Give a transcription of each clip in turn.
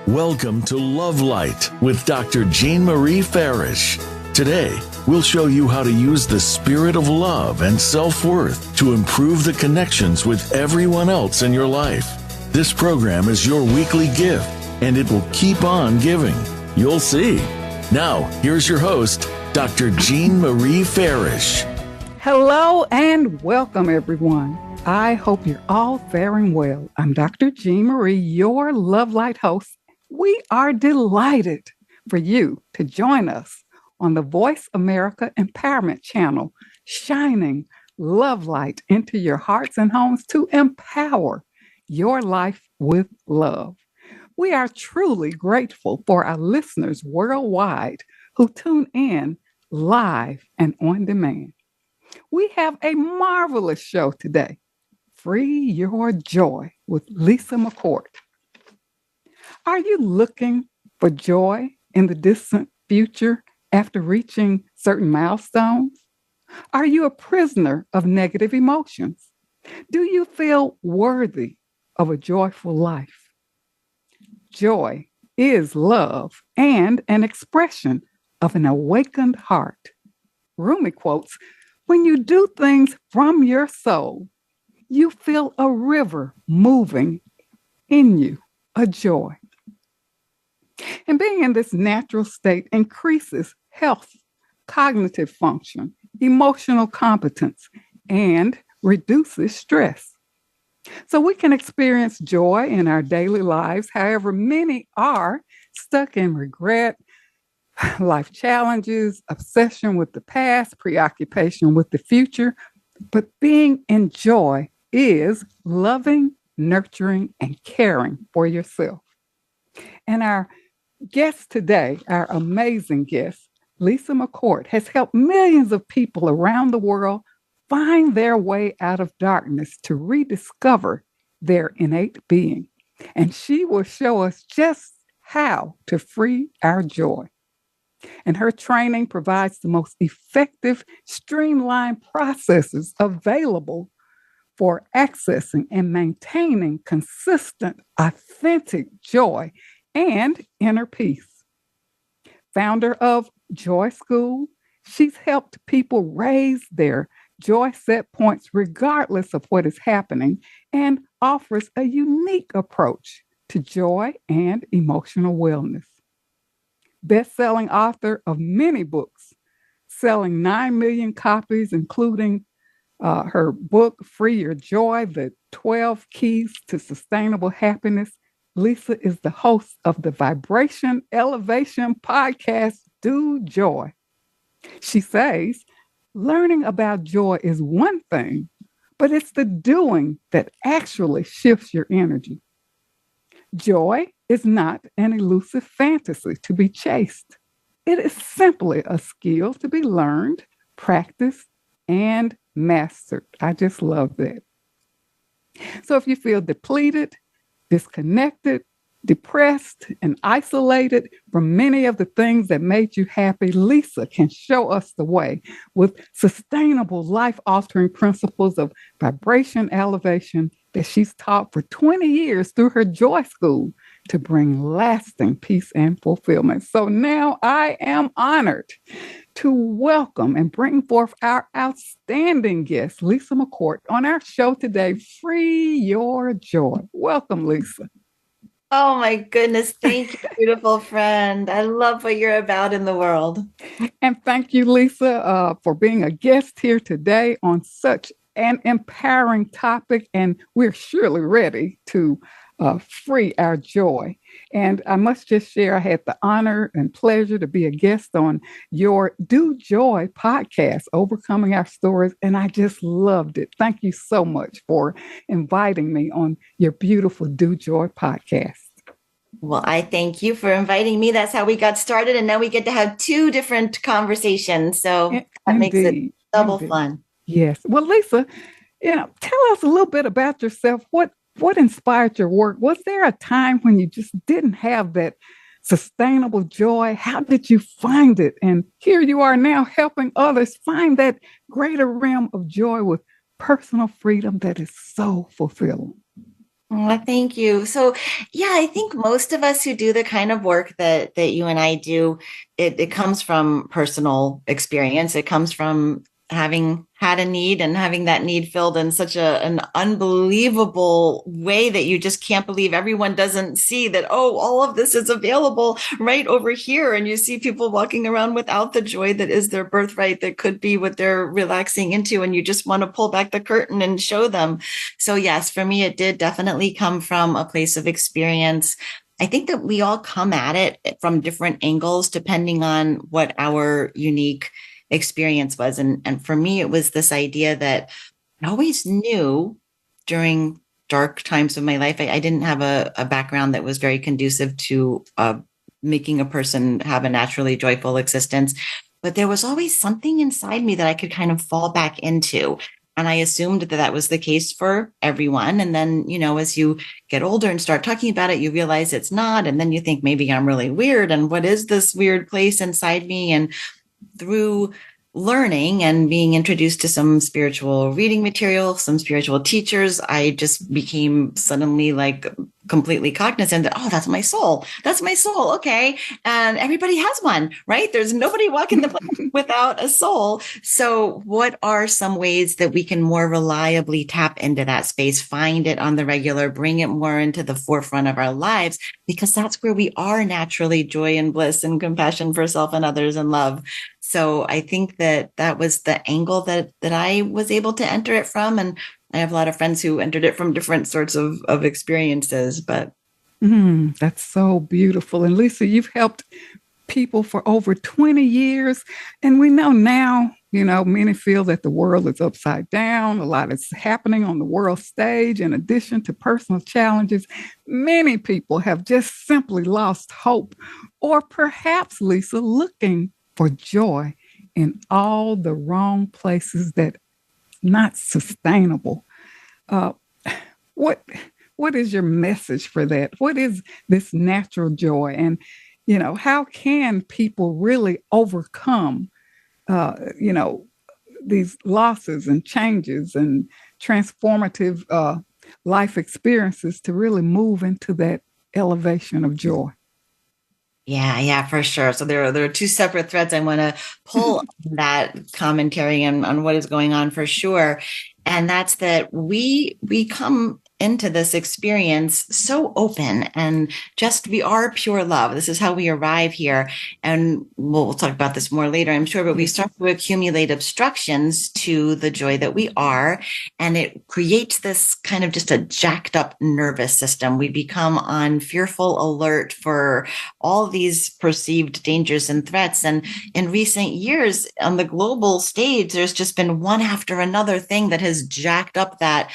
Welcome to Love Light with Dr. Jean Marie Farish. Today, we'll show you how to use the spirit of love and self-worth to improve the connections with everyone else in your life. This program is your weekly gift, and it will keep on giving. You'll see. Now, here's your host, Dr. Jean Marie Farish. Hello and welcome, everyone. I hope you're all faring well. I'm Dr. Jean Marie, your Love Light host. We are delighted for you to join us on the Voice America Empowerment Channel, shining love light into your hearts and homes to empower your life with love. We are truly grateful for our listeners worldwide who tune in live and on demand. We have a marvelous show today. Free Your Joy with Lisa McCourt. Are you looking for joy in the distant future after reaching certain milestones? Are you a prisoner of negative emotions? Do you feel worthy of a joyful life? Joy is love and an expression of an awakened heart. Rumi quotes, "When you do things from your soul, you feel a river moving in you, a joy." And being in this natural state increases health, cognitive function, emotional competence, and reduces stress. So we can experience joy in our daily lives. However, many are stuck in regret, life challenges, obsession with the past, preoccupation with the future. But being in joy is loving, nurturing, and caring for yourself. And our guest today, our amazing guest, Lisa McCourt, has helped millions of people around the world find their way out of darkness to rediscover their innate being. And she will show us just how to free our joy. And her training provides the most effective, streamlined processes available for accessing and maintaining consistent, authentic joy and inner peace. Founder of Joy School, she's helped people raise their Joy Setpoints regardless of what is happening and offers a unique approach to joy and emotional wellness. Best-selling author of many books, selling 9 million copies, including her book, Free Your Joy, The 12 Keys to Sustainable Happiness. Lisa is the host of the Vibration Elevation podcast, Do Joy. She says, learning about joy is one thing, but it's the doing that actually shifts your energy. Joy is not an elusive fantasy to be chased. It is simply a skill to be learned, practiced, and mastered. I just love that. So if you feel depleted, disconnected, depressed, and isolated from many of the things that made you happy, Lisa can show us the way with sustainable, life-altering principles of vibration elevation that she's taught for 20 years through her Joy School to bring lasting peace and fulfillment. So now I am honored to welcome and bring forth our outstanding guest, Lisa McCourt, on our show today, Free Your Joy. Welcome, Lisa. Oh, my goodness. Thank you, beautiful friend. I love what you're about in the world. And thank you, Lisa, for being a guest here today on such an empowering topic. And we're surely ready to free our joy. And I must just share, I had the honor and pleasure to be a guest on your Do Joy podcast, Overcoming Our Stories, and I just loved it. Thank you so much for inviting me on your beautiful Do Joy podcast. Well, I thank you for inviting me. That's how we got started, and now we get to have two different conversations, so that makes it double fun. Yes. Well, Lisa, tell us a little bit about yourself. What inspired your work? Was there a time when you just didn't have that sustainable joy? How did you find it? And here you are now helping others find that greater realm of joy with personal freedom that is so fulfilling. Oh, thank you. So, yeah, I think most of us who do the kind of work that you and I do, it comes from personal experience. It comes from having had a need and having that need filled in such an unbelievable way that you just can't believe everyone doesn't see that, oh, all of this is available right over here. And you see people walking around without the joy that is their birthright, that could be what they're relaxing into. And you just want to pull back the curtain and show them. So yes, for me, it did definitely come from a place of experience. I think that we all come at it from different angles, depending on what our unique experience was. And for me, it was this idea that I always knew during dark times of my life, I didn't have a background that was very conducive to making a person have a naturally joyful existence. But there was always something inside me that I could kind of fall back into. And I assumed that that was the case for everyone. And then, as you get older and start talking about it, you realize it's not. And then you think maybe I'm really weird. And what is this weird place inside me? And through learning and being introduced to some spiritual reading material, some spiritual teachers, I just became suddenly like completely cognizant that, oh, that's my soul. That's my soul. Okay. And everybody has one, right? There's nobody walking the planet without a soul. So what are some ways that we can more reliably tap into that space, find it on the regular, bring it more into the forefront of our lives? Because that's where we are naturally joy and bliss and compassion for self and others and love. So I think that was the angle that I was able to enter it from. And I have a lot of friends who entered it from different sorts of experiences, but. That's so beautiful. And Lisa, you've helped people for over 20 years. And we know now, many feel that the world is upside down. A lot is happening on the world stage. In addition to personal challenges, many people have just simply lost hope, or perhaps, Lisa, looking for joy in all the wrong places that not sustainable. What is your message for that? What is this natural joy? And, how can people really overcome, these losses and changes and transformative life experiences to really move into that elevation of joy? Yeah, for sure. So there are two separate threads I want to pull that commentary on what is going on for sure. And that's that we come into this experience so open and just we are pure love. This is how we arrive here. And we'll talk about this more later, I'm sure, but we start to accumulate obstructions to the joy that we are. And it creates this kind of just a jacked up nervous system. We become on fearful alert for all these perceived dangers and threats. And in recent years on the global stage, there's just been one after another thing that has jacked up that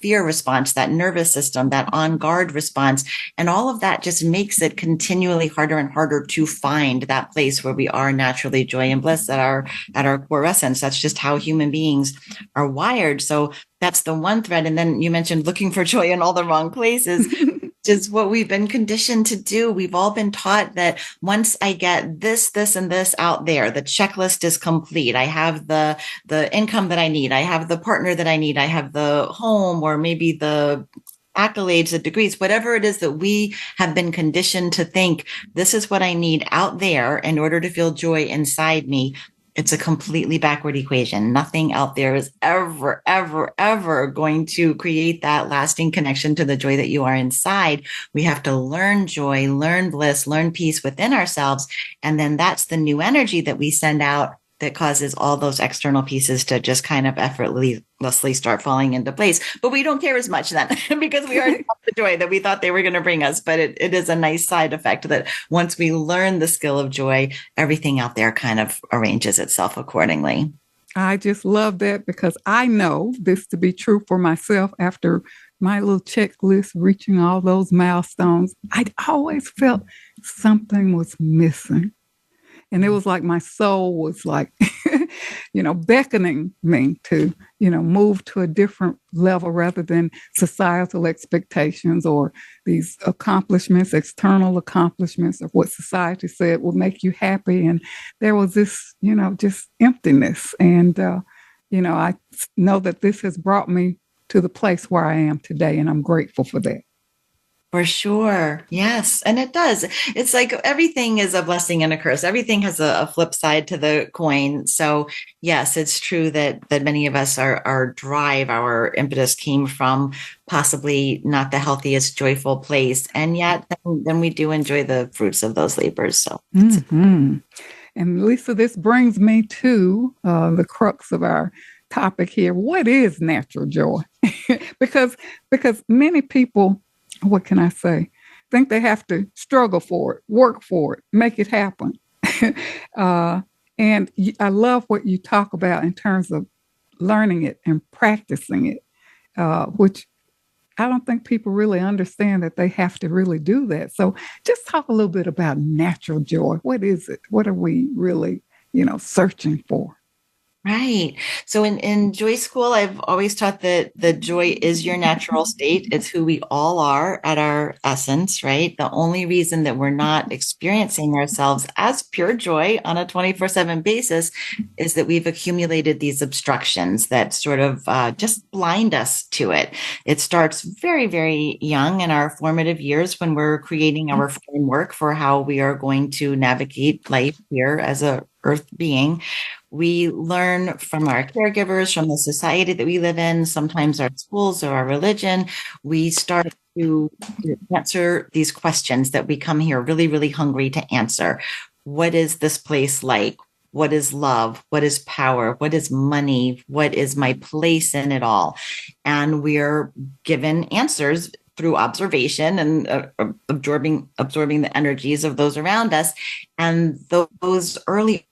fear response, that nervous system, that on guard response. And all of that just makes it continually harder and harder to find that place where we are naturally joy and bliss at our core essence. That's just how human beings are wired. So that's the one thread. And then you mentioned looking for joy in all the wrong places. Is what we've been conditioned to do. We've all been taught that once I get this, and this out there, the checklist is complete. I have the income that I need. I have the partner that I need. I have the home, or maybe the accolades, the degrees, whatever it is that we have been conditioned to think, this is what I need out there in order to feel joy inside me. It's a completely backward equation. Nothing out there is ever, ever, ever going to create that lasting connection to the joy that you are inside. We have to learn joy, learn bliss, learn peace within ourselves. And then that's the new energy that we send out that causes all those external pieces to just kind of effortlessly start falling into place. But we don't care as much then because we already have the joy that we thought they were going to bring us. But it is a nice side effect that once we learn the skill of joy, everything out there kind of arranges itself accordingly. I just love that because I know this to be true for myself after my little checklist, reaching all those milestones. I always felt something was missing. And it was like my soul was like, beckoning me to, move to a different level rather than societal expectations or these accomplishments, external accomplishments of what society said will make you happy. And there was this, just emptiness. And, I know that this has brought me to the place where I am today, and I'm grateful for that. For sure. Yes. And it does. It's like everything is a blessing and a curse. Everything has a flip side to the coin. So yes, it's true that many of us, our drive, our impetus came from possibly not the healthiest, joyful place. And yet then we do enjoy the fruits of those labors. So And Lisa, this brings me to the crux of our topic here. What is natural joy? because many people, what can I say, think they have to struggle for it, work for it, make it happen. And I love what you talk about in terms of learning it and practicing it, which I don't think people really understand that they have to really do that. So just talk a little bit about natural joy. What is it? What are we really, searching for? right. So in joy school, I've always taught that the joy is your natural state. It's who we all are at our essence, right? The only reason that we're not experiencing ourselves as pure joy on a 24/7 basis is that we've accumulated these obstructions that sort of just blind us to it. It starts very, very young in our formative years when we're creating our framework for how we are going to navigate life here as a earth being. We learn from our caregivers, from the society that we live in, sometimes our schools or our religion. We start to answer these questions that we come here really, really hungry to answer. What is this place like? What is love? What is power? What is money? What is my place in it all? And we're given answers through observation and absorbing the energies of those around us. And those early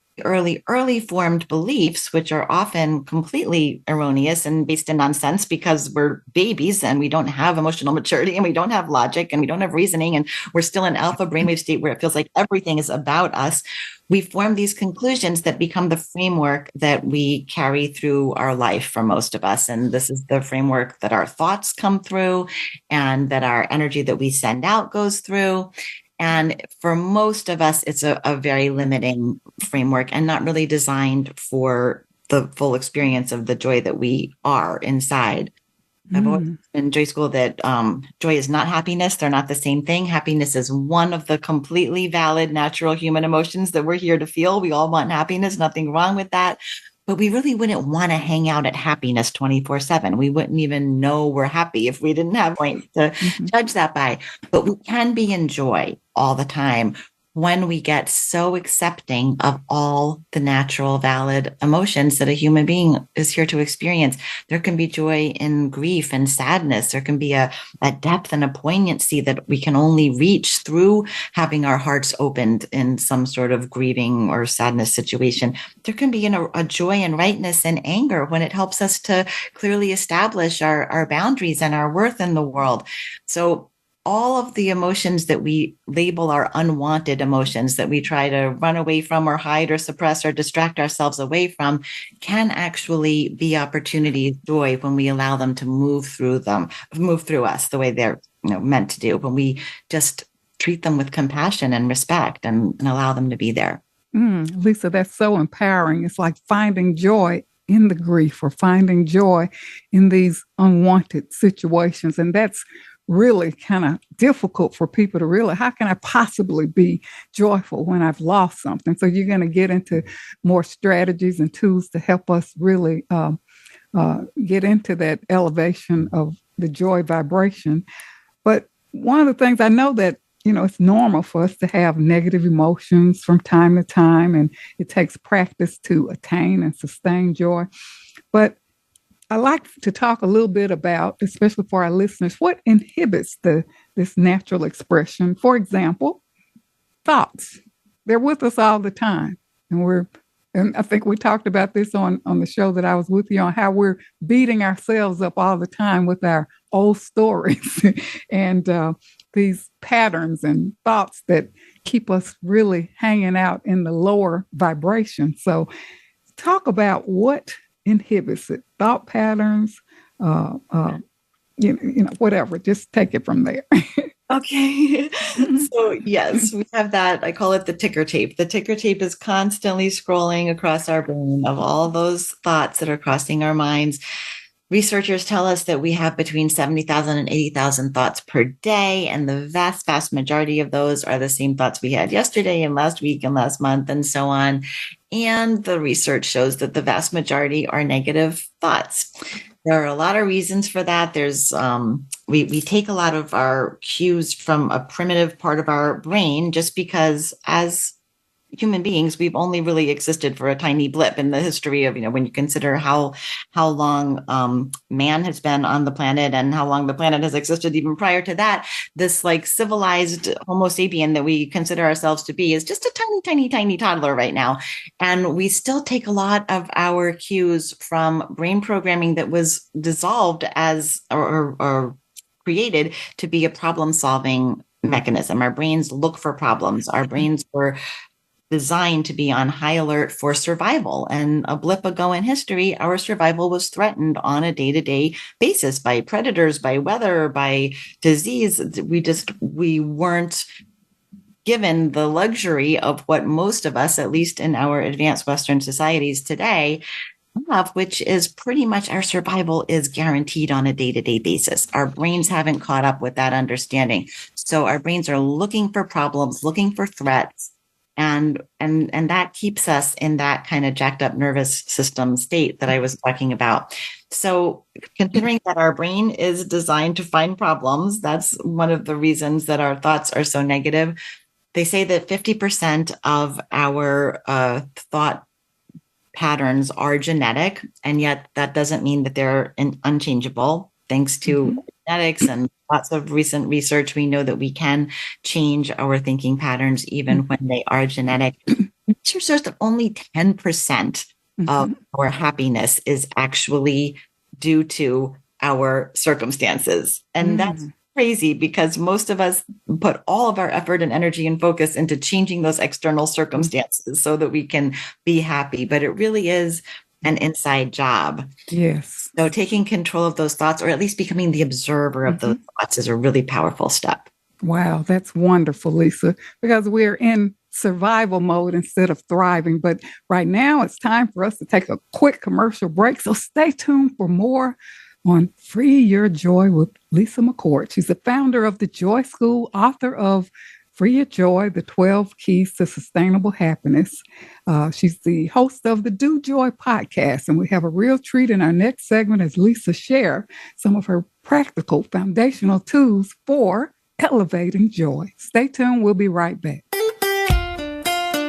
formed beliefs, which are often completely erroneous and based in nonsense because we're babies and we don't have emotional maturity and we don't have logic and we don't have reasoning and we're still in alpha brainwave state where it feels like everything is about us. We form these conclusions that become the framework that we carry through our life for most of us. And this is the framework that our thoughts come through and that our energy that we send out goes through. And for most of us, it's a very limiting framework and not really designed for the full experience of the joy that we are inside. I've always in joy school that joy is not happiness. They're not the same thing. Happiness is one of the completely valid natural human emotions that we're here to feel. We all want happiness, nothing wrong with that. But we really wouldn't want to hang out at happiness 24/7. We wouldn't even know we're happy if we didn't have a point to judge that by. But we can be in joy all the time when we get so accepting of all the natural, valid emotions that a human being is here to experience. There can be joy in grief and sadness. There can be a depth and a poignancy that we can only reach through having our hearts opened in some sort of grieving or sadness situation. There can be a joy and rightness and anger when it helps us to clearly establish our boundaries and our worth in the world. So all of the emotions that we label our unwanted emotions that we try to run away from or hide or suppress or distract ourselves away from can actually be opportunities, joy, when we allow them to move through us the way they're meant to do, when we just treat them with compassion and respect and allow them to be there. Lisa, that's so empowering. It's like finding joy in the grief or finding joy in these unwanted situations. And that's really kind of difficult for people to realize. How can I possibly be joyful when I've lost something? So you're going to get into more strategies and tools to help us really get into that elevation of the joy vibration. But one of the things I know that, it's normal for us to have negative emotions from time to time, and it takes practice to attain and sustain joy. But I like to talk a little bit about, especially for our listeners, what inhibits this natural expression. For example, thoughts. They're with us all the time. And I think we talked about this on the show that I was with you on, how we're beating ourselves up all the time with our old stories and these patterns and thoughts that keep us really hanging out in the lower vibration. So talk about what inhibits it, thought patterns, whatever. Just take it from there. Okay. So yes, we have that. I call it the ticker tape. The ticker tape is constantly scrolling across our brain of all those thoughts that are crossing our minds. Researchers tell us that we have between 70,000 and 80,000 thoughts per day, and the vast, vast majority of those are the same thoughts we had yesterday and last week and last month and so on. And the research shows that the vast majority are negative thoughts. There are a lot of reasons for that. There's we take a lot of our cues from a primitive part of our brain, just because as human beings, we've only really existed for a tiny blip in the history of, when you consider how long man has been on the planet and how long the planet has existed even prior to that. This like civilized Homo sapien that we consider ourselves to be is just a tiny, tiny, tiny toddler right now. And we still take a lot of our cues from brain programming that was dissolved as or created to be a problem-solving mechanism. Our brains look for problems. Our brains were designed to be on high alert for survival. And a blip ago in history, our survival was threatened on a day-to-day basis by predators, by weather, by disease. We weren't given the luxury of what most of us, at least in our advanced Western societies today, have, which is pretty much our survival is guaranteed on a day-to-day basis. Our brains haven't caught up with that understanding. So our brains are looking for problems, looking for threats. And that keeps us in that kind of jacked up nervous system state that I was talking about. So considering that our brain is designed to find problems, that's one of the reasons that our thoughts are so negative. They say that 50% of our thought patterns are genetic, and yet that doesn't mean that they're unchangeable. Thanks to genetics and lots of recent research, we know that we can change our thinking patterns even when they are genetic. Research shows that only 10% of our happiness is actually due to our circumstances. And that's crazy because most of us put all of our effort and energy and focus into changing those external circumstances so that we can be happy. But it really is an inside job. Yes. So taking control of those thoughts, or at least becoming the observer of those thoughts, is a really powerful step. Wow, that's wonderful, Lisa, because we're in survival mode instead of thriving. But right now it's time for us to take a quick commercial break. So stay tuned for more on Free Your Joy with Lisa McCourt. She's the founder of the Joy School, author of Free Your Joy, the 12 Keys to Sustainable Happiness. She's the host of the Do Joy podcast, and we have a real treat in our next segment as Lisa shares some of her practical foundational tools for elevating joy. Stay tuned. We'll be right back.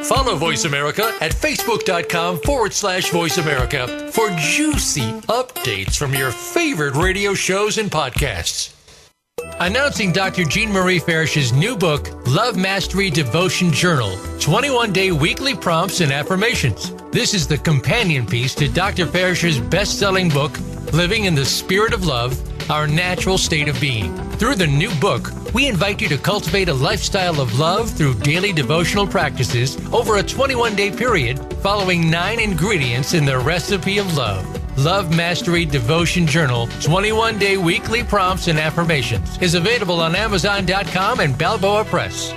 Follow Voice America at Facebook.com/Voice America for juicy updates from your favorite radio shows and podcasts. Announcing Dr. Jean Marie Farish's new book, Love Mastery Devotion Journal, 21-day weekly prompts and affirmations. This is the companion piece to Dr. Farish's best-selling book, Living in the Spirit of Love, Our Natural State of Being. Through the new book, we invite you to cultivate a lifestyle of love through daily devotional practices over a 21-day period, following 9 ingredients in the recipe of love. Love Mastery Devotion Journal, 21-day weekly prompts and affirmations is available on Amazon.com and Balboa Press.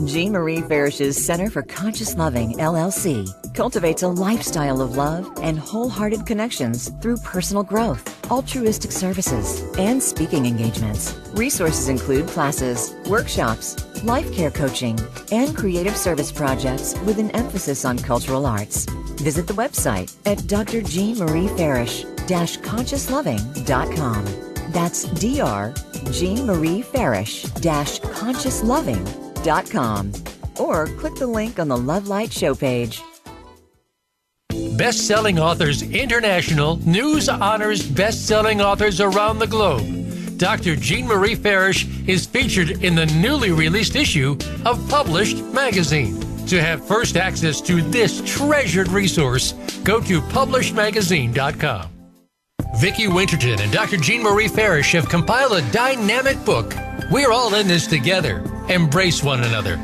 Jean Marie Farish's Center for Conscious Loving, LLC, cultivates a lifestyle of love and wholehearted connections through personal growth, altruistic services, and speaking engagements. Resources include classes, workshops, life care coaching, and creative service projects with an emphasis on cultural arts. Visit the website at drjeanmariefarish-consciousloving.com. That's drjeanmariefarish-consciousloving.com, or click the link on the Love Light show page. Best-selling authors international news honors best-selling authors around the globe. Dr. Jean Marie Farish is featured in the newly released issue of Published magazine. To have first access to this treasured resource, go to publishedmagazine.com. Vicki Winterton and Dr. Jean Marie Farish have compiled a dynamic book, We're All in This Together, Embrace One Another,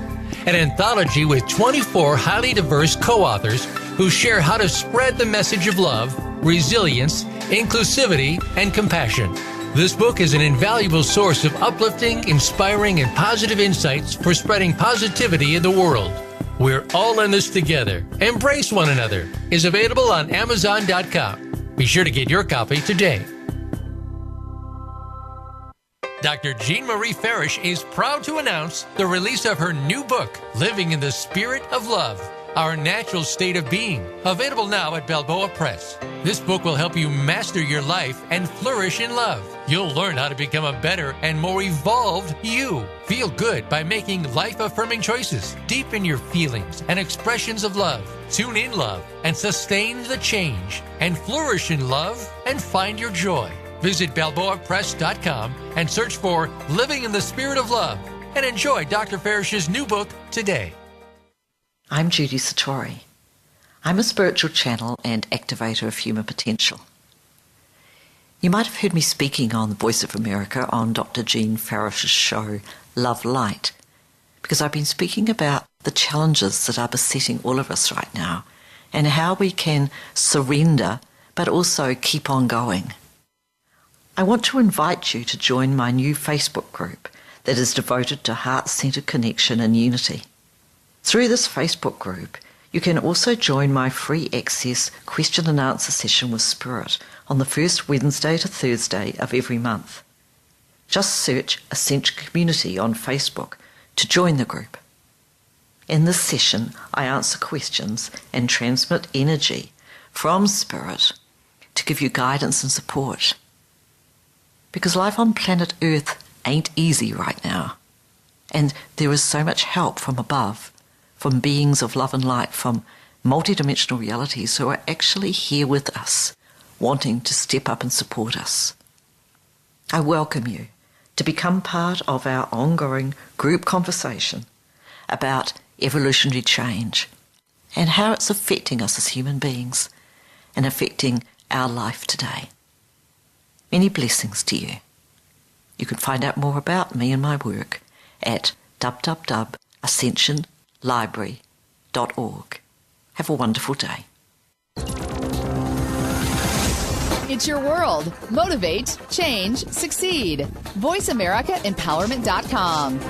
an anthology with 24 highly diverse co-authors who share how to spread the message of love, resilience, inclusivity, and compassion. This book is an invaluable source of uplifting, inspiring, and positive insights for spreading positivity in the world. We're All in This Together, Embrace One Another is available on Amazon.com. Be sure to get your copy today. Dr. Jean Marie Farish is proud to announce the release of her new book, Living in the Spirit of Love, Our Natural State of Being, available now at Balboa Press. This book will help you master your life and flourish in love. You'll learn how to become a better and more evolved you. Feel good by making life-affirming choices. Deepen your feelings and expressions of love. Tune in love and sustain the change. And flourish in love and find your joy. Visit BalboaPress.com and search for Living in the Spirit of Love and enjoy Dr. Farish's new book today. I'm Judy Satori. I'm a spiritual channel and activator of human potential. You might have heard me speaking on the Voice of America on Dr. Jean Farish's show, Love Light, because I've been speaking about the challenges that are besetting all of us right now and how we can surrender but also keep on going. I want to invite you to join my new Facebook group that is devoted to heart-centered connection and unity. Through this Facebook group, you can also join my free access question and answer session with Spirit on the first Wednesday to Thursday of every month. Just search Ascension Community on Facebook to join the group. In this session, I answer questions and transmit energy from Spirit to give you guidance and support. Because life on planet Earth ain't easy right now. And there is so much help from above, from beings of love and light, from multidimensional realities who are actually here with us, wanting to step up and support us. I welcome you to become part of our ongoing group conversation about evolutionary change and how it's affecting us as human beings and affecting our life today. Many blessings to you. You can find out more about me and my work at www.ascensionlibrary.org. Have a wonderful day. It's your world. Motivate, change, succeed. VoiceAmericaEmpowerment.com.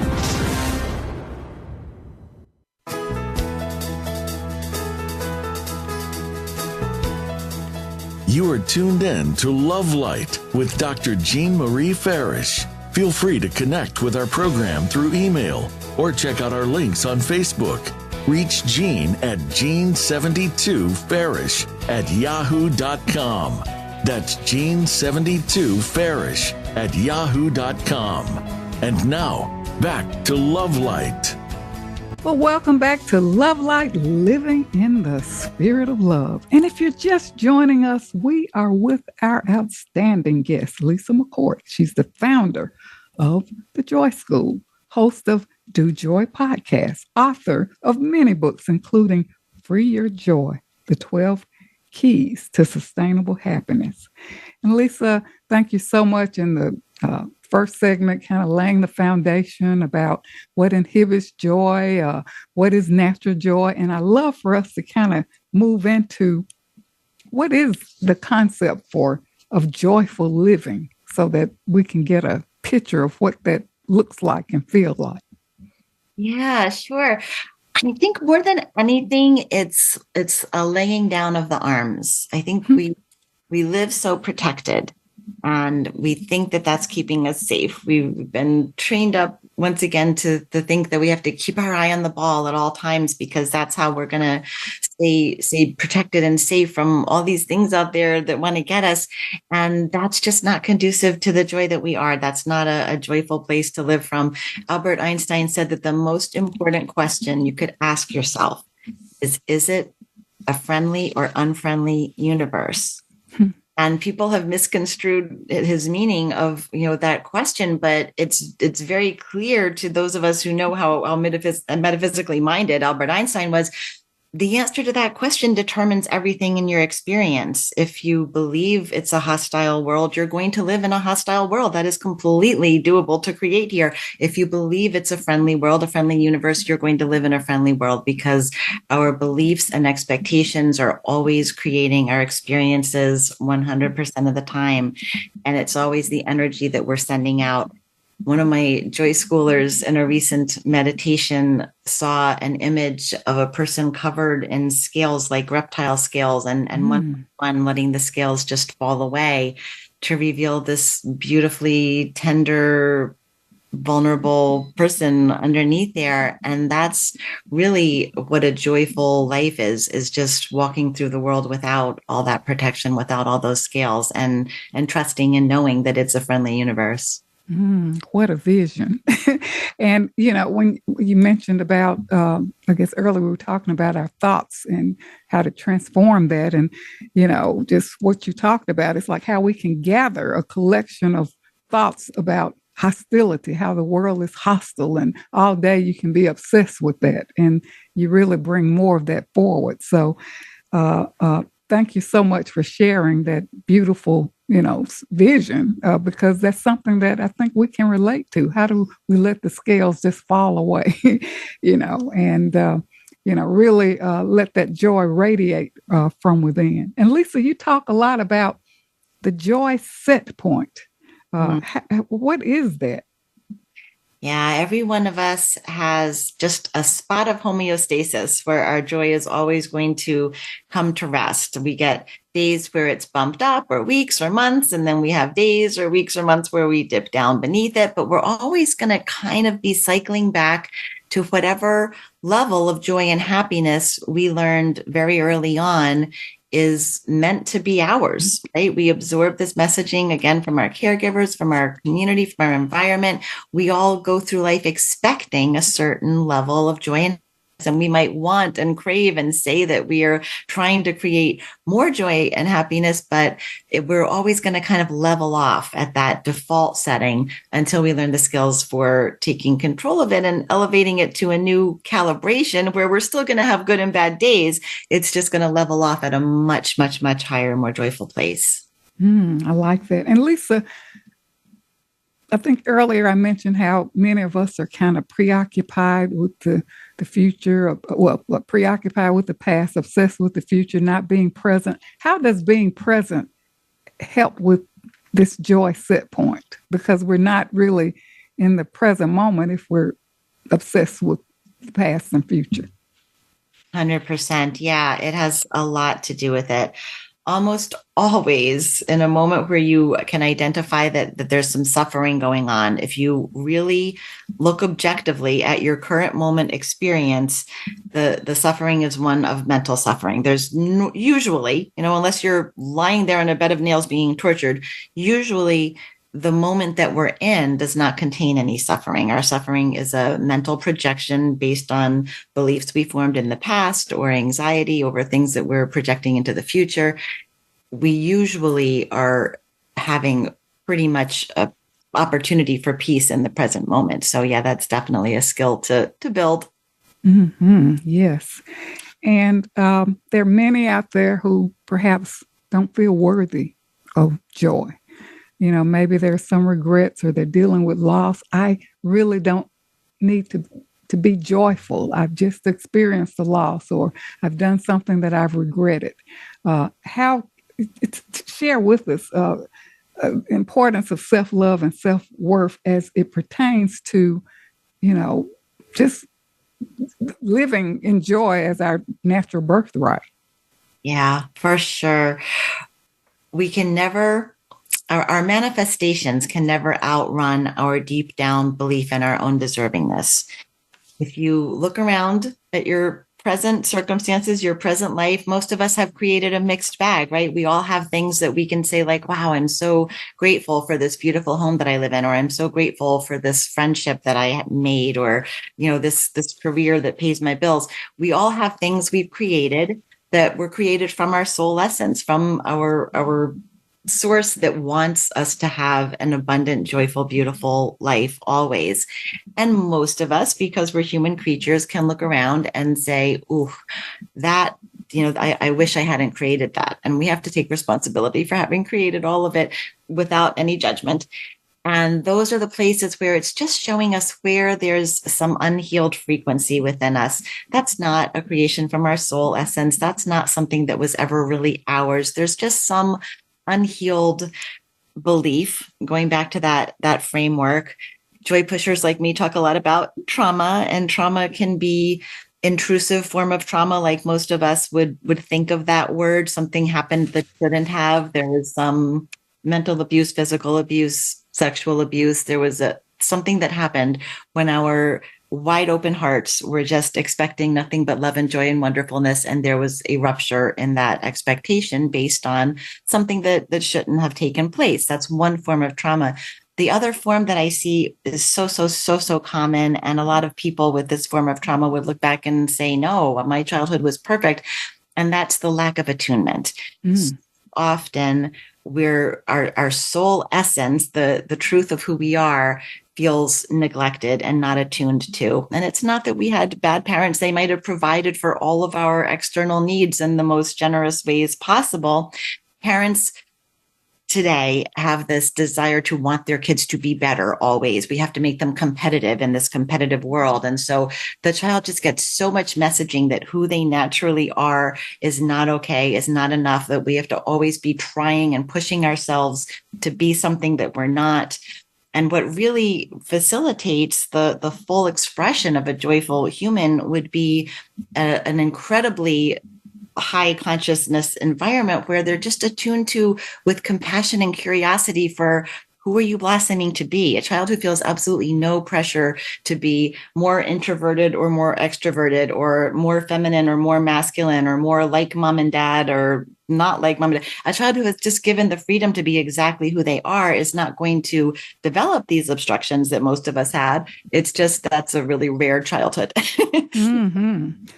You are tuned in to Love Light with Dr. Jean Marie Farish. Feel free to connect with our program through email or check out our links on Facebook. Reach Jean at Jean72Farish@yahoo.com. That's Jean72Farish@yahoo.com. And now, back to Love Light. Well, welcome back to Love Light, Living in the Spirit of Love. And if you're just joining us, we are with our outstanding guest, Lisa McCourt. She's the founder of the Joy School, host of Do Joy podcast, author of many books, including Free Your Joy, the 12 Keys to Sustainable Happiness. And Lisa, thank you so much in the first segment, kind of laying the foundation about what inhibits joy, what is natural joy. And I love for us to kind of move into what is the concept of joyful living so that we can get a picture of what that looks like and feels like. Yeah, sure. I think more than anything, it's a laying down of the arms. I think we live so protected. And we think that that's keeping us safe. We've been trained up once again to think that we have to keep our eye on the ball at all times because that's how we're going to stay protected and safe from all these things out there that want to get us. And that's just not conducive to the joy that we are. That's not a joyful place to live from. Albert Einstein said that the most important question you could ask yourself is it a friendly or unfriendly universe? And people have misconstrued his meaning of, that question, but it's very clear to those of us who know how metaphysically minded Albert Einstein was. The answer to that question determines everything in your experience. If you believe it's a hostile world, you're going to live in a hostile world. That is completely doable to create here. If you believe it's a friendly world, a friendly universe, you're going to live in a friendly world because our beliefs and expectations are always creating our experiences 100% of the time. And it's always the energy that we're sending out one of my Joy schoolers in a recent meditation saw an image of a person covered in scales, like reptile scales, and one letting the scales just fall away to reveal this beautifully tender, vulnerable person underneath there. And that's really what a joyful life is just walking through the world without all that protection, without all those scales, and trusting and knowing that it's a friendly universe. What a vision. And, when you mentioned about, I guess earlier we were talking about our thoughts and how to transform that. And, just what you talked about, it's like how we can gather a collection of thoughts about hostility, how the world is hostile, and all day you can be obsessed with that. And you really bring more of that forward. So thank you so much for sharing that beautiful vision, because that's something that I think we can relate to. How do we let the scales just fall away, and, really let that joy radiate from within. And Lisa, you talk a lot about the Joy Setpoint. What is that? Yeah, every one of us has just a spot of homeostasis where our joy is always going to come to rest. We get days where it's bumped up, or weeks or months, and then we have days or weeks or months where we dip down beneath it. But we're always going to kind of be cycling back to whatever level of joy and happiness we learned very early on is meant to be ours, right? We absorb this messaging again from our caregivers, from our community, from our environment. We all go through life expecting a certain level of joy, and we might want and crave and say that we are trying to create more joy and happiness, but we're always going to kind of level off at that default setting until we learn the skills for taking control of it and elevating it to a new calibration where we're still going to have good and bad days. It's just going to level off at a much, much, much higher, more joyful place. I like that. And Lisa, I think earlier I mentioned how many of us are kind of preoccupied with the future, preoccupied with the past, obsessed with the future, not being present. How does being present help with this joy set point? Because we're not really in the present moment if we're obsessed with the past and future. 100%. Yeah, it has a lot to do with it. Almost always in a moment where you can identify that there's some suffering going on, if you really look objectively at your current moment experience, the suffering is one of mental suffering. There's usually, unless you're lying there on a bed of nails being tortured, usually the moment that we're in does not contain any suffering. Our suffering is a mental projection based on beliefs we formed in the past or anxiety over things that we're projecting into the future. We usually are having pretty much an opportunity for peace in the present moment. So yeah, that's definitely a skill to build. Yes. And there are many out there who perhaps don't feel worthy of joy. Maybe there's some regrets or they're dealing with loss. I really don't need to be joyful. I've just experienced the loss, or I've done something that I've regretted. Share with us importance of self-love and self-worth as it pertains to, just living in joy as our natural birthright. Yeah, for sure. We can never... Our manifestations can never outrun our deep down belief in our own deservingness. If you look around at your present circumstances, your present life, most of us have created a mixed bag, right? We all have things that we can say like, wow, I'm so grateful for this beautiful home that I live in, or I'm so grateful for this friendship that I made, or, this career that pays my bills. We all have things we've created that were created from our soul essence, from our source that wants us to have an abundant, joyful, beautiful life always. And most of us, because we're human creatures, can look around and say, ooh, that, I wish I hadn't created that. And we have to take responsibility for having created all of it without any judgment. And those are the places where it's just showing us where there's some unhealed frequency within us. That's not a creation from our soul essence. That's not something that was ever really ours. There's just some unhealed belief, going back to that framework, joy pushers like me talk a lot about trauma, and trauma can be intrusive form of trauma, like most of us would think of that word. Something happened that shouldn't have. There was some mental abuse, physical abuse, sexual abuse. There was something that happened when our wide open hearts were just expecting nothing but love and joy and wonderfulness, and there was a rupture in that expectation based on something that shouldn't have taken place. That's one form of trauma. The other form that I see is so common, and a lot of people with this form of trauma would look back and say, no, my childhood was perfect. And that's the lack of attunement. So often our soul essence, the truth of who we are, feels neglected and not attuned to. And it's not that we had bad parents. They might have provided for all of our external needs in the most generous ways possible. Parents today have this desire to want their kids to be better always. We have to make them competitive in this competitive world. And so the child just gets so much messaging that who they naturally are is not okay, is not enough, that we have to always be trying and pushing ourselves to be something that we're not. And what really facilitates the full expression of a joyful human would be an incredibly high consciousness environment where they're just attuned to, with compassion and curiosity for, who are you blossoming to be? A child who feels absolutely no pressure to be more introverted or more extroverted, or more feminine or more masculine, or more like mom and dad or not like mom and dad. A child who is just given the freedom to be exactly who they are is not going to develop these obstructions that most of us had. It's just, that's a really rare childhood.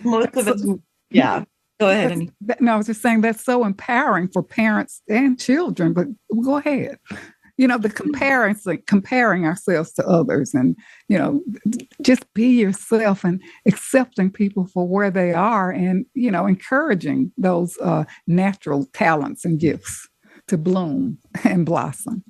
Most of us, yeah. Go ahead, Annie. No, I was just saying that's so empowering for parents and children, but go ahead. The comparing ourselves to others, and, just be yourself and accepting people for where they are, and, encouraging those natural talents and gifts to bloom and blossom.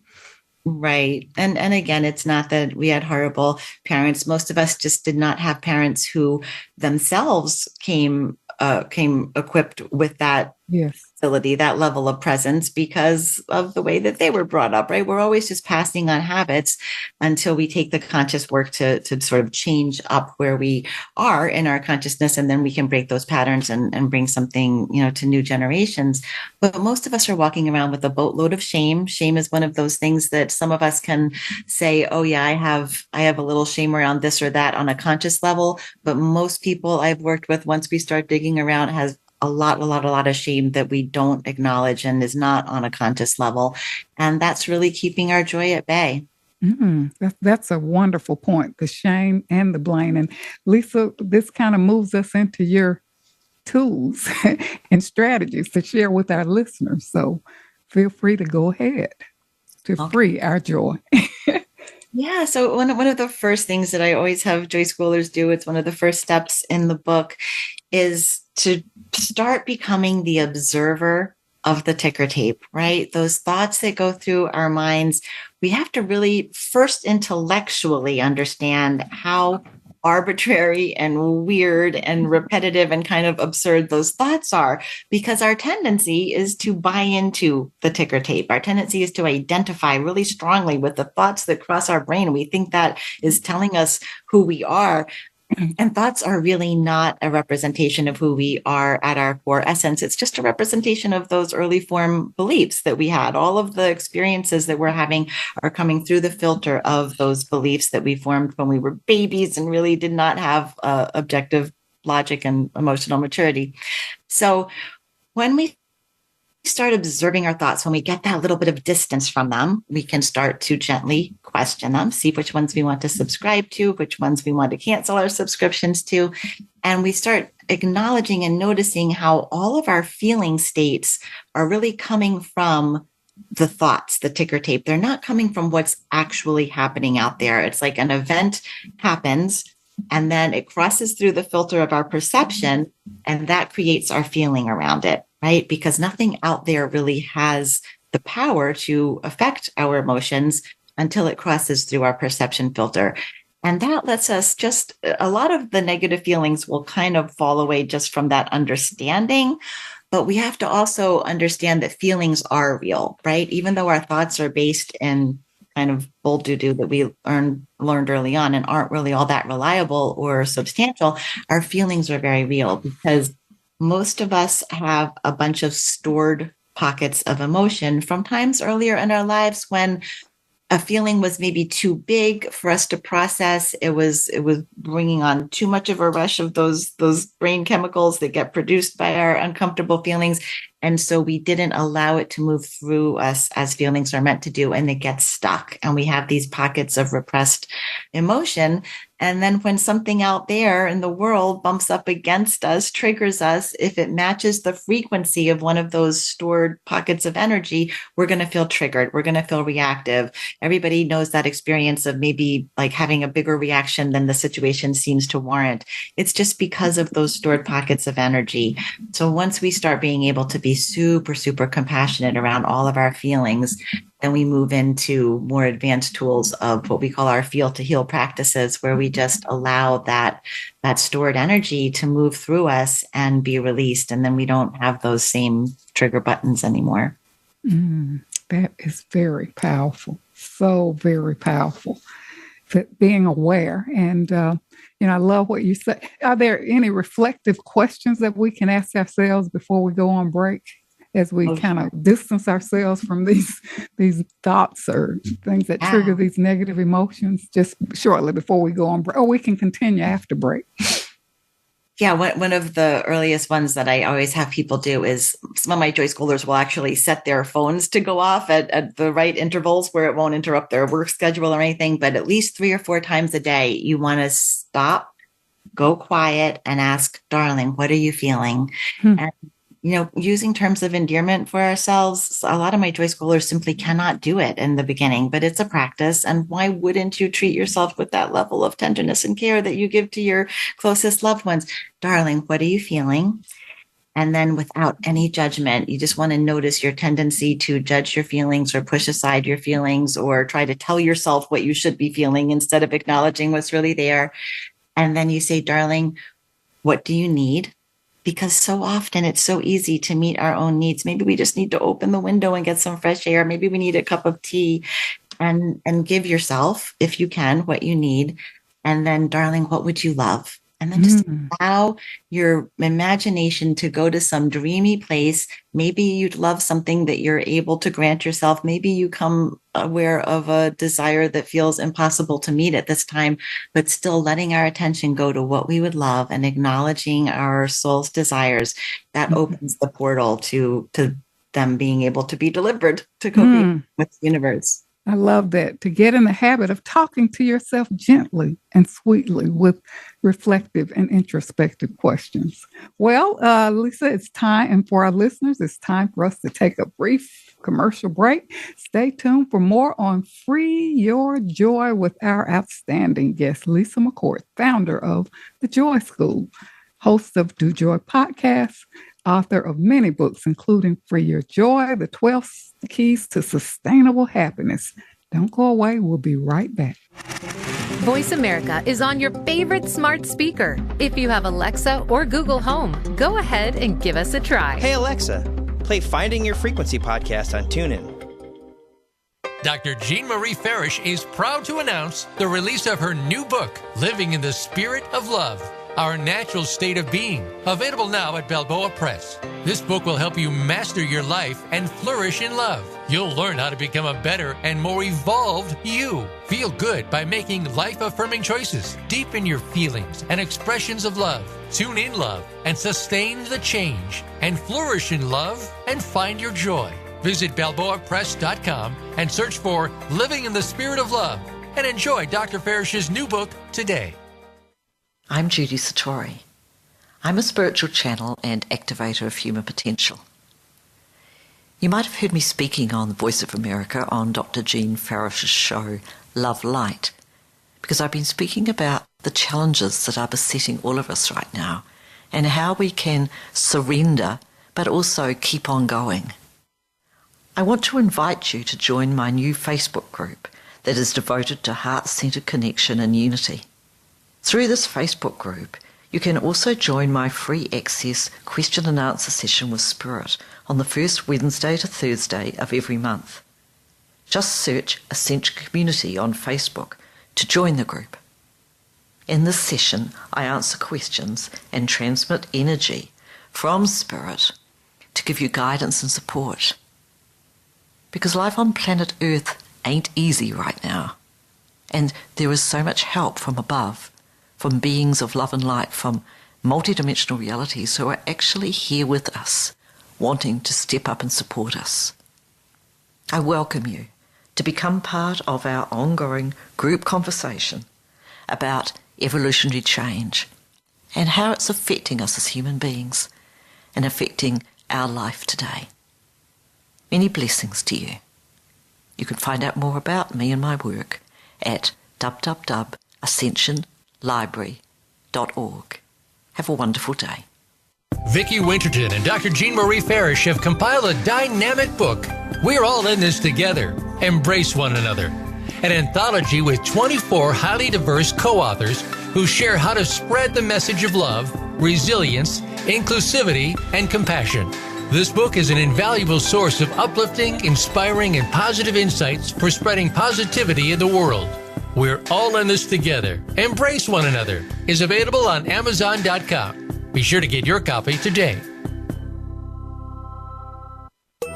Right. And again, it's not that we had horrible parents. Most of us just did not have parents who themselves came equipped with that facility, that level of presence, because of the way that they were brought up, right? We're always just passing on habits until we take the conscious work to sort of change up where we are in our consciousness, and then we can break those patterns and bring something, to new generations. But most of us are walking around with a boatload of shame. Shame is one of those things that some of us can say, oh yeah, I have a little shame around this or that on a conscious level. But most people I've worked with, once we start digging around, has a lot of shame that we don't acknowledge and is not on a conscious level. And that's really keeping our joy at bay. That's a wonderful point, the shame and the blame. And Lisa, this kind of moves us into your tools and strategies to share with our listeners. So feel free to go ahead to free our joy. Yeah. So one of the first things that I always have joy schoolers do, it's one of the first steps in the book, is to start becoming the observer of the ticker tape, right? Those thoughts that go through our minds, we have to really first intellectually understand how arbitrary and weird and repetitive and kind of absurd those thoughts are, because our tendency is to buy into the ticker tape. Our tendency is to identify really strongly with the thoughts that cross our brain. We think that is telling us who we are. And thoughts are really not a representation of who we are at our core essence. It's just a representation of those early form beliefs that we had. All of the experiences that we're having are coming through the filter of those beliefs that we formed when we were babies and really did not have objective logic and emotional maturity. So when we start observing our thoughts, when we get that little bit of distance from them, we can start to gently question them, see which ones we want to subscribe to, which ones we want to cancel our subscriptions to. And we start acknowledging and noticing how all of our feeling states are really coming from the thoughts, the ticker tape. They're not coming from what's actually happening out there. It's like an event happens, and then it crosses through the filter of our perception, and that creates our feeling around it. Right? Because nothing out there really has the power to affect our emotions until it crosses through our perception filter. And that lets us a lot of the negative feelings will kind of fall away just from that understanding. But we have to also understand that feelings are real, right? Even though our thoughts are based in kind of bull doo-doo that we learned early on and aren't really all that reliable or substantial, our feelings are very real, because most of us have a bunch of stored pockets of emotion from times earlier in our lives when a feeling was maybe too big for us to process. It was bringing on too much of a rush of those brain chemicals that get produced by our uncomfortable feelings. And so we didn't allow it to move through us as feelings are meant to do, and it gets stuck. And we have these pockets of repressed emotion. And then when something out there in the world bumps up against us, triggers us, if it matches the frequency of one of those stored pockets of energy, we're going to feel triggered. We're going to feel reactive. Everybody knows that experience of maybe like having a bigger reaction than the situation seems to warrant. It's just because of those stored pockets of energy. So once we start being able to be super, super compassionate around all of our feelings, then we move into more advanced tools of what we call our feel to heal practices, where we just allow that stored energy to move through us and be released. And then we don't have those same trigger buttons anymore. That is very powerful. So very powerful. Being aware. And, I love what you say. Are there any reflective questions that we can ask ourselves before we go on break, as we kind of distance ourselves from these thoughts or things that trigger these negative emotions, just shortly before we go on break? Or we can continue after break. Yeah, one of the earliest ones that I always have people do is some of my Joy Schoolers will actually set their phones to go off at the right intervals where it won't interrupt their work schedule or anything. But at least 3 or 4 times a day, you want to stop, go quiet, and ask, darling, what are you feeling? And using terms of endearment for ourselves, a lot of my Joy Schoolers simply cannot do it in the beginning, but it's a practice. And why wouldn't you treat yourself with that level of tenderness and care that you give to your closest loved ones? Darling, what are you feeling? And then without any judgment, you just want to notice your tendency to judge your feelings or push aside your feelings or try to tell yourself what you should be feeling instead of acknowledging what's really there. And then you say, darling, what do you need? Because so often it's so easy to meet our own needs. Maybe we just need to open the window and get some fresh air. Maybe we need a cup of tea, and give yourself, if you can, what you need. And then, darling, what would you love? And then just allow your imagination to go to some dreamy place. Maybe you'd love something that you're able to grant yourself. Maybe you come aware of a desire that feels impossible to meet at this time, but still letting our attention go to what we would love and acknowledging our soul's desires. That opens the portal to them being able to be delivered to co-create with the universe. I love that. To get in the habit of talking to yourself gently and sweetly with reflective and introspective questions. Well, Lisa, it's time, and for our listeners, it's time for us to take a brief commercial break. Stay tuned for more on Free Your Joy with our outstanding guest, Lisa McCourt, founder of the Joy School, host of Do Joy Podcast, author of many books, including Free Your Joy, The 12 Keys to Sustainable Happiness. Don't go away. We'll be right back. Voice America is on your favorite smart speaker. If you have Alexa or Google Home, go ahead and give us a try. Hey, Alexa, play Finding Your Frequency podcast on TuneIn. Dr. Jean Marie Farish is proud to announce the release of her new book, Living in the Spirit of Love, Our Natural State of Being, available now at Balboa Press. This book will help you master your life and flourish in love. You'll learn how to become a better and more evolved you. Feel good by making life-affirming choices. Deepen your feelings and expressions of love. Tune in love and sustain the change. And flourish in love and find your joy. Visit BalboaPress.com and search for Living in the Spirit of Love and enjoy Dr. Farish's new book today. I'm Judy Satori. I'm a spiritual channel and activator of human potential. You might have heard me speaking on the Voice of America on Dr. Jean Farish's show, Love Light, because I've been speaking about the challenges that are besetting all of us right now and how we can surrender but also keep on going. I want to invite you to join my new Facebook group that is devoted to heart-centered connection and unity. Through this Facebook group, you can also join my free access question and answer session with Spirit on the first Wednesday to Thursday of every month. Just search Ascension Community on Facebook to join the group. In this session, I answer questions and transmit energy from Spirit to give you guidance and support. Because life on planet Earth ain't easy right now. And there is so much help from above, from beings of love and light, from multidimensional realities who are actually here with us, wanting to step up and support us. I welcome you to become part of our ongoing group conversation about evolutionary change and how it's affecting us as human beings and affecting our life today. Many blessings to you. You can find out more about me and my work at www.ascensionlibrary.org. Have a wonderful day. Vicki Winterton and Dr. Jean Marie Farish have compiled a dynamic book, We're All in This Together, Embrace One Another, an anthology with 24 highly diverse co-authors who share how to spread the message of love, resilience, inclusivity, and compassion. This book is an invaluable source of uplifting, inspiring, and positive insights for spreading positivity in the world. We're All in This Together, Embrace One Another is available on Amazon.com. Be sure to get your copy today.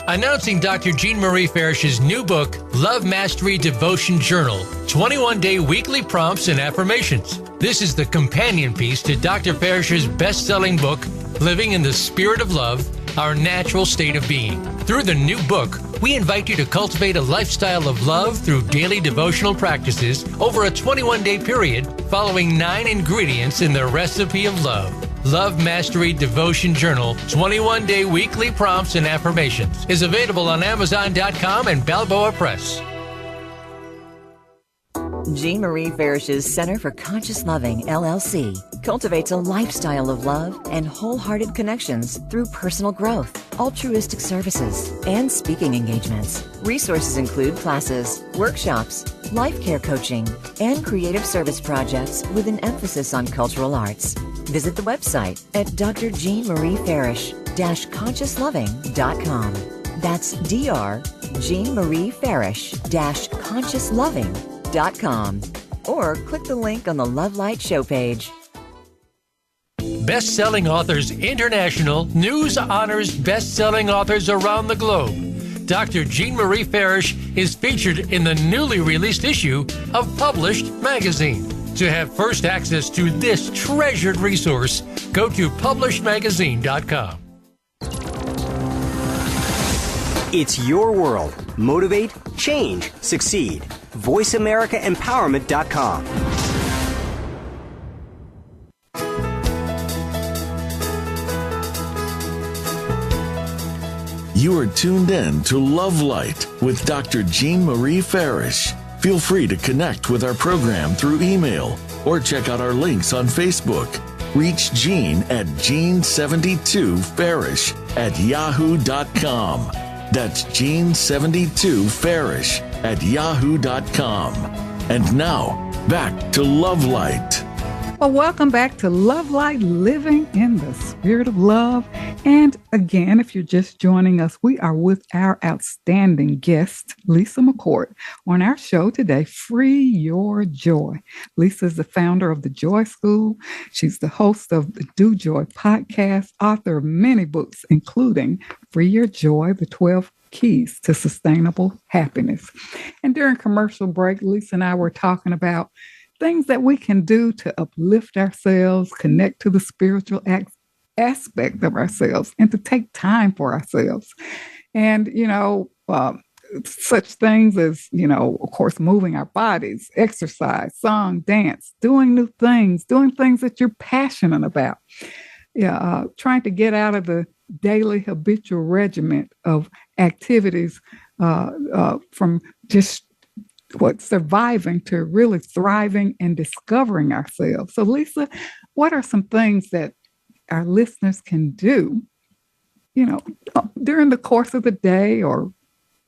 Announcing Dr. Jean Marie Farish's new book, Love Mastery Devotion Journal, 21-day weekly prompts and affirmations. This is the companion piece to Dr. Farish's best-selling book, Living in the Spirit of Love, Our Natural State of Being. Through the new book, we invite you to cultivate a lifestyle of love through daily devotional practices over a 21-day period, following 9 ingredients in the recipe of love. Love Mastery Devotion Journal, 21-day weekly prompts and affirmations is available on Amazon.com and Balboa Press. Jean Marie Farish's Center for Conscious Loving, LLC, cultivates a lifestyle of love and wholehearted connections through personal growth, altruistic services, and speaking engagements. Resources include classes, workshops, life care coaching, and creative service projects with an emphasis on cultural arts. Visit the website at drjeanmariefarish-consciousloving.com. That's drjeanmariefarish-consciousloving.com, or click the link on the Love Light show page. Best-selling authors international, news honors best-selling authors around the globe. Dr. Jean Marie Farish is featured in the newly released issue of Published magazine. To have first access to this treasured resource, go to publishedmagazine.com. It's your world. Motivate, change, succeed. VoiceAmericaEmpowerment.com. You are tuned in to Love Light with Dr. Jean Marie Farish. Feel free to connect with our program through email or check out our links on Facebook. Reach Jean at Jean72Farish@yahoo.com. That's Jean72Farish@yahoo.com. And now, back to Love Light. Well, welcome back to Love Light, Living in the Spirit of Love. And again, if you're just joining us, we are with our outstanding guest, Lisa McCourt, on our show today, Free Your Joy. Lisa is the founder of the Joy School. She's the host of the Do Joy podcast, author of many books, including Free Your Joy, the 12 Keys to Sustainable Happiness. And during commercial break, Lisa and I were talking about things that we can do to uplift ourselves, connect to the spiritual aspect of ourselves, and to take time for ourselves. And, such things as, of course, moving our bodies, exercise, song, dance, doing new things, doing things that you're passionate about. Trying to get out of the daily habitual regiment of activities from just surviving to really thriving and discovering ourselves. So, Lisa, what are some things that our listeners can do, during the course of the day or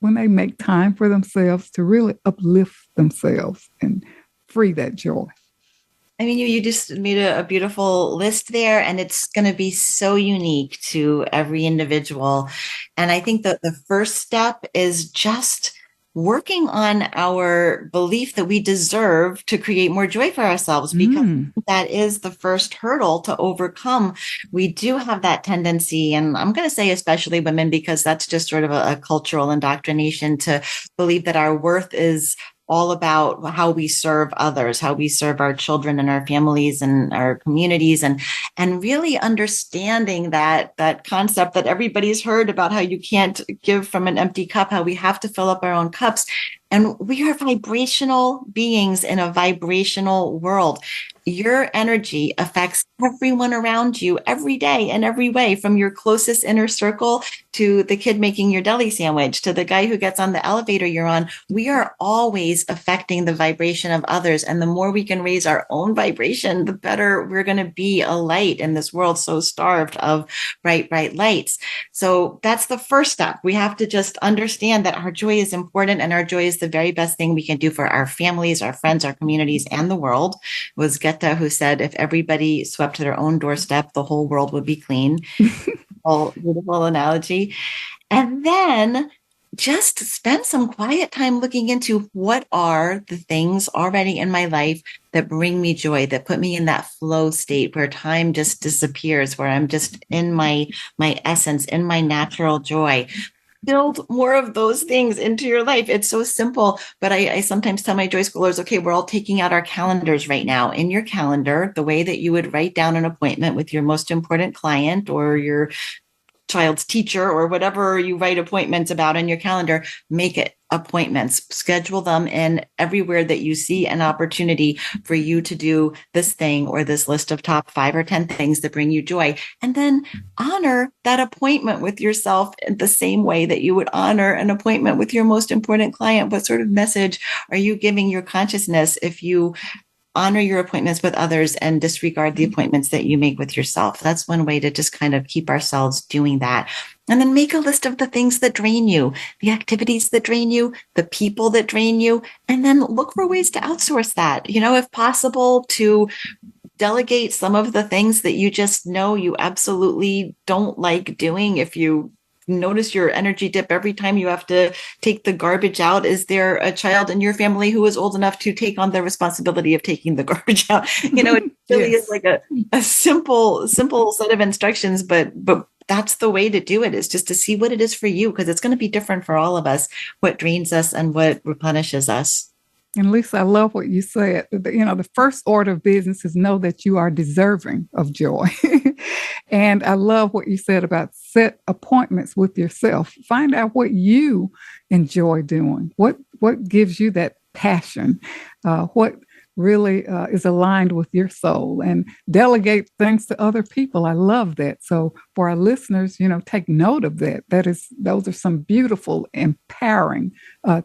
when they make time for themselves to really uplift themselves and free that joy? I mean, you just made a beautiful list there, and it's going to be so unique to every individual. And I think that the first step is just working on our belief that we deserve to create more joy for ourselves, because that is the first hurdle to overcome. We do have that tendency, and I'm going to say especially women, because that's just sort of a cultural indoctrination, to believe that our worth is all about how we serve others, how we serve our children and our families and our communities, and really understanding that concept that everybody's heard about, how you can't give from an empty cup, how we have to fill up our own cups. And we are vibrational beings in a vibrational world. Your energy affects everyone around you every day in every way, from your closest inner circle to the kid making your deli sandwich, to the guy who gets on the elevator you're on. We are always affecting the vibration of others. And the more we can raise our own vibration, the better we're going to be a light in this world so starved of bright, bright lights. So that's the first step. We have to just understand that our joy is important, and our joy is the very best thing we can do for our families, our friends, our communities, and the world. It was Goethe who said, if everybody swept their own doorstep, the whole world would be clean. Beautiful analogy. And then just spend some quiet time looking into what are the things already in my life that bring me joy, that put me in that flow state where time just disappears, where I'm just in my essence, in my natural joy. Build more of those things into your life. It's so simple, but I sometimes tell my Joy Schoolers, okay, we're all taking out our calendars right now. In your calendar, the way that you would write down an appointment with your most important client or your child's teacher or whatever you write appointments about in your calendar, make it appointments, schedule them in everywhere that you see an opportunity for you to do this thing or this list of top 5 or 10 things that bring you joy. And then honor that appointment with yourself in the same way that you would honor an appointment with your most important client. What sort of message are you giving your consciousness if you honor your appointments with others and disregard the appointments that you make with yourself? That's one way to just kind of keep ourselves doing that. And then make a list of the things that drain you, the activities that drain you, the people that drain you, and then look for ways to outsource that. If possible, to delegate some of the things that you just know you absolutely don't like doing. If you notice your energy dip every time you have to take the garbage out, is there a child in your family who is old enough to take on the responsibility of taking the garbage out? It really is like a simple set of instructions, but that's the way to do it, is just to see what it is for you, because it's going to be different for all of us, what drains us and what replenishes us. And Lisa, I love what you said. The first order of business is know that you are deserving of joy. And I love what you said about set appointments with yourself. Find out what you enjoy doing. What gives you that passion? What really is aligned with your soul, and delegate things to other people. I love that. So for our listeners, take note of that. Those are some beautiful, empowering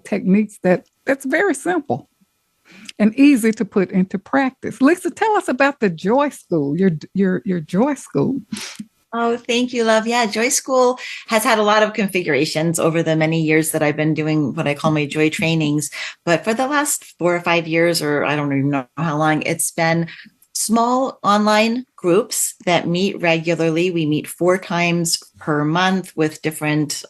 techniques that's very simple and easy to put into practice. Lisa, tell us about the Joy School, your Joy School. Oh, thank you, love. Yeah, Joy School has had a lot of configurations over the many years that I've been doing what I call my joy trainings. But for the last 4 or 5 years, or I don't even know how long, it's been small online groups that meet regularly. We meet 4 times per month with different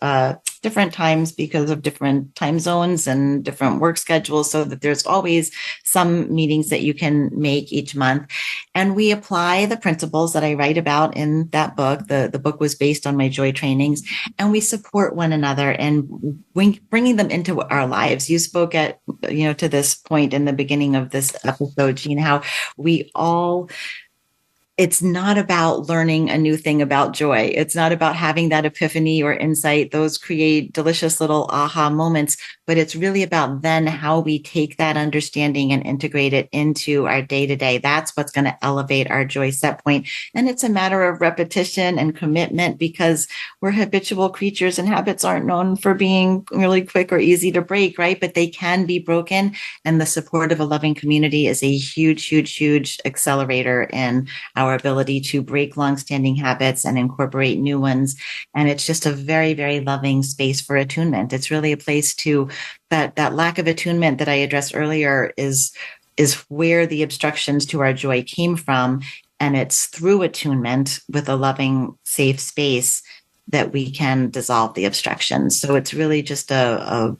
times because of different time zones and different work schedules, so that there's always some meetings that you can make each month. And we apply the principles that I write about in that book. The book was based on my joy trainings, and we support one another and bringing them into our lives. You spoke to this point in the beginning of this episode, Jean, how it's not about learning a new thing about joy. It's not about having that epiphany or insight. Those create delicious little aha moments, but it's really about then how we take that understanding and integrate it into our day-to-day. That's what's going to elevate our joy set point. And it's a matter of repetition and commitment, because we're habitual creatures and habits aren't known for being really quick or easy to break, right? But they can be broken. And the support of a loving community is a huge, huge, huge accelerator in our ability to break longstanding habits and incorporate new ones. And it's just a very, very loving space for attunement. It's really a place to that lack of attunement that I addressed earlier is where the obstructions to our joy came from. And it's through attunement with a loving, safe space that we can dissolve the obstructions. So it's really just a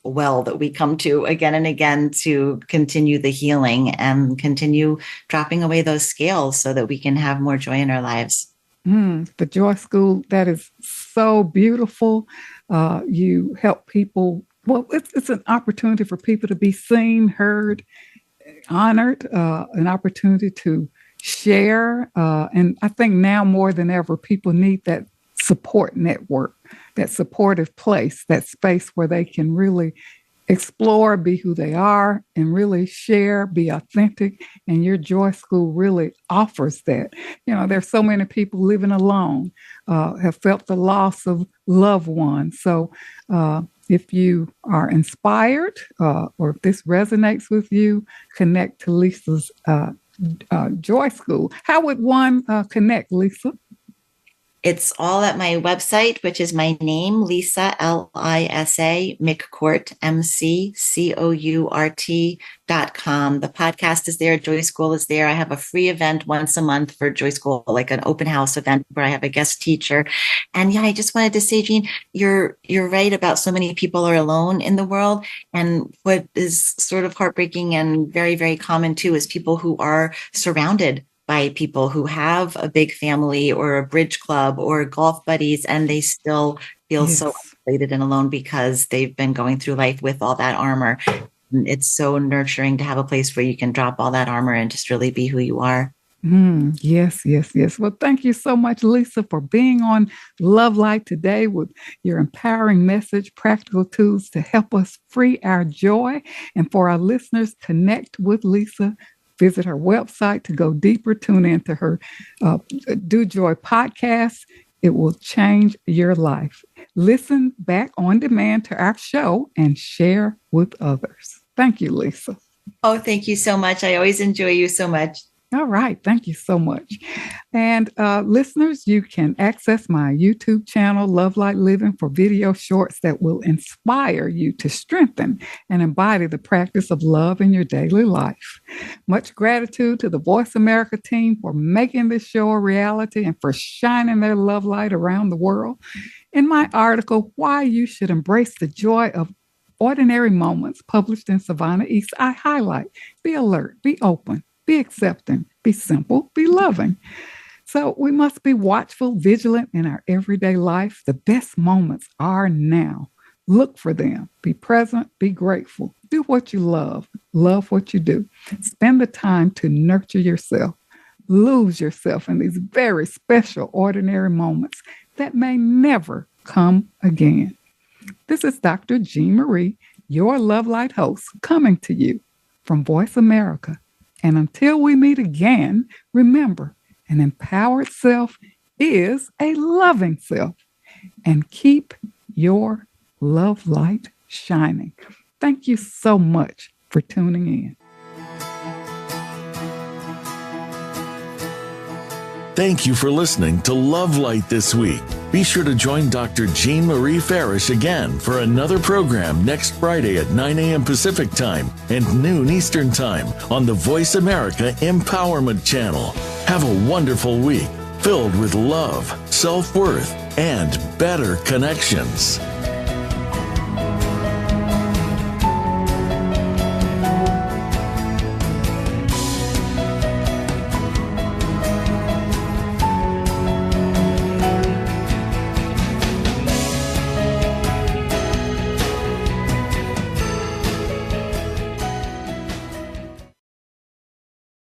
well that we come to again and again to continue the healing and continue dropping away those scales so that we can have more joy in our lives. The Joy School, that is so beautiful. You help people. Well, it's an opportunity for people to be seen, heard, honored, an opportunity to share. And I think now more than ever, people need that support network, that supportive place, that space where they can really explore, be who they are, and really share, be authentic. And your Joy School really offers that. There's so many people living alone, have felt the loss of loved ones. So if you are inspired, or if this resonates with you, connect to Lisa's Joy School. How would one connect, Lisa? It's all at my website, which is my name, Lisa, Lisa, McCourt, McCourt.com. The podcast is there. Joy School is there. I have a free event once a month for Joy School, like an open house event where I have a guest teacher. And yeah, I just wanted to say, Jean, you're right about so many people are alone in the world. And what is sort of heartbreaking and very, very common too is people who are surrounded by people who have a big family or a bridge club or golf buddies, and they still feel so isolated and alone because they've been going through life with all that armor. It's so nurturing to have a place where you can drop all that armor and just really be who you are. Yes. Well, thank you so much, Lisa, for being on Love Light today with your empowering message, practical tools to help us free our joy. And for our listeners, connect with Lisa. Visit her website to go deeper. Tune into her Do Joy podcast. It will change your life. Listen back on demand to our show and share with others. Thank you, Lisa. Oh, thank you so much. I always enjoy you so much. All right. Thank you so much. And listeners, you can access my YouTube channel, Love Light Living, for video shorts that will inspire you to strengthen and embody the practice of love in your daily life. Much gratitude to the Voice America team for making this show a reality and for shining their love light around the world. In my article, Why You Should Embrace the Joy of Ordinary Moments, published in Savannah East, I highlight: be alert, be open, be accepting, be simple, be loving. So we must be watchful, vigilant in our everyday life. The best moments are now. Look for them. Be present, be grateful. Do what you love. Love what you do. Spend the time to nurture yourself. Lose yourself in these very special, ordinary moments that may never come again. This is Dr. Jean Marie, your Love Light host, coming to you from Voice America. And until we meet again, remember, an empowered self is a loving self. And keep your love light shining. Thank you so much for tuning in. Thank you for listening to Love Light this week. Be sure to join Dr. Jean Marie Farish again for another program next Friday at 9 a.m. Pacific Time and noon Eastern Time on the Voice America Empowerment Channel. Have a wonderful week filled with love, self-worth, and better connections.